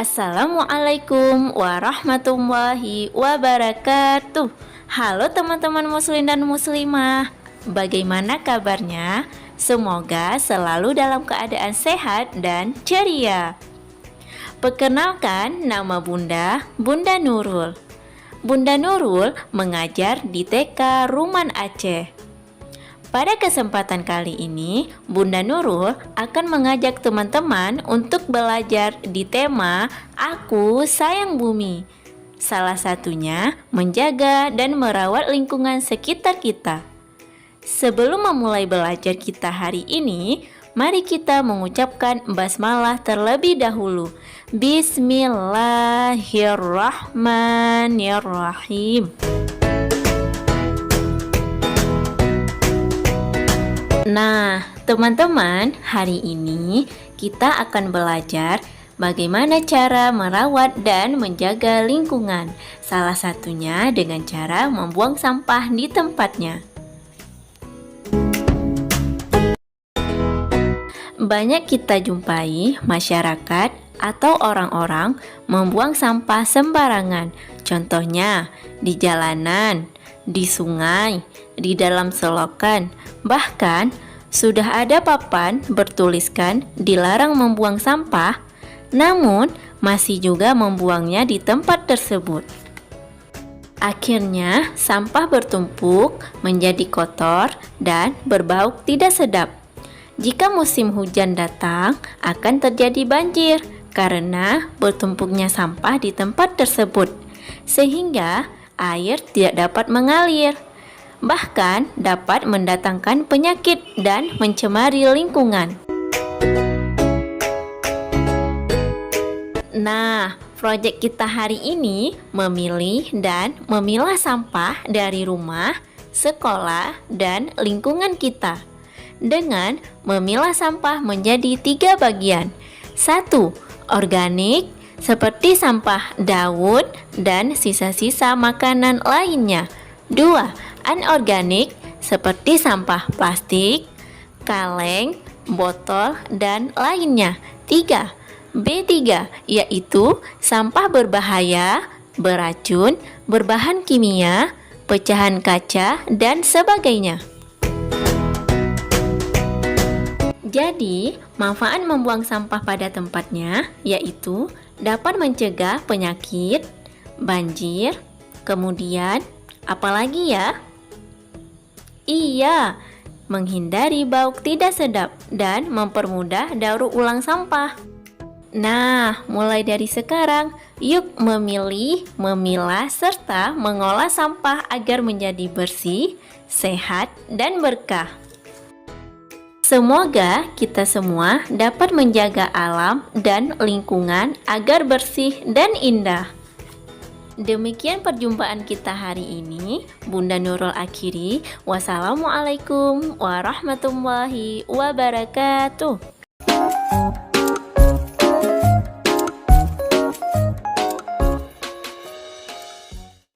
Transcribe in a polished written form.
Assalamualaikum warahmatullahi wabarakatuh. Halo teman-teman muslim dan muslimah, bagaimana kabarnya? Semoga selalu dalam keadaan sehat dan ceria. Perkenalkan, nama Bunda Nurul. Bunda Nurul mengajar di TK Ruman Aceh. Pada kesempatan kali ini, Bunda Nurul akan mengajak teman-teman untuk belajar di tema Aku Sayang Bumi. Salah satunya menjaga dan merawat lingkungan sekitar kita. Sebelum memulai belajar kita hari ini, mari kita mengucapkan basmalah terlebih dahulu. Bismillahirrahmanirrahim. Nah, teman-teman, hari ini kita akan belajar bagaimana cara merawat dan menjaga lingkungan. Salah satunya dengan cara membuang sampah di tempatnya. Banyak kita jumpai masyarakat atau orang-orang membuang sampah sembarangan. Contohnya di jalanan, di sungai, di dalam selokan. Bahkan sudah ada papan bertuliskan dilarang membuang sampah, namun masih juga membuangnya di tempat tersebut. Akhirnya sampah bertumpuk menjadi kotor dan berbau tidak sedap. Jika musim hujan datang, akan terjadi banjir karena bertumpuknya sampah di tempat tersebut, sehingga air tidak dapat mengalir. Bahkan dapat mendatangkan penyakit dan mencemari lingkungan. Nah, proyek kita hari ini memilih dan memilah sampah dari rumah, sekolah, dan lingkungan kita. Dengan memilah sampah menjadi 3 bagian. 1. Organik, seperti sampah daun dan sisa-sisa makanan lainnya. 2. Anorganik, seperti sampah plastik, kaleng, botol, dan lainnya. 3. B3, yaitu sampah berbahaya, beracun, berbahan kimia, pecahan kaca, dan sebagainya. Jadi, manfaat membuang sampah pada tempatnya yaitu dapat mencegah penyakit, banjir, kemudian apalagi ya? Iya, menghindari bau tidak sedap dan mempermudah daur ulang sampah. Nah, mulai dari sekarang, yuk memilih, memilah, serta mengolah sampah agar menjadi bersih, sehat, dan berkah. Semoga kita semua dapat menjaga alam dan lingkungan agar bersih dan indah. Demikian perjumpaan kita hari ini. Bunda Nurul akhiri. Wassalamualaikum warahmatullahi wabarakatuh.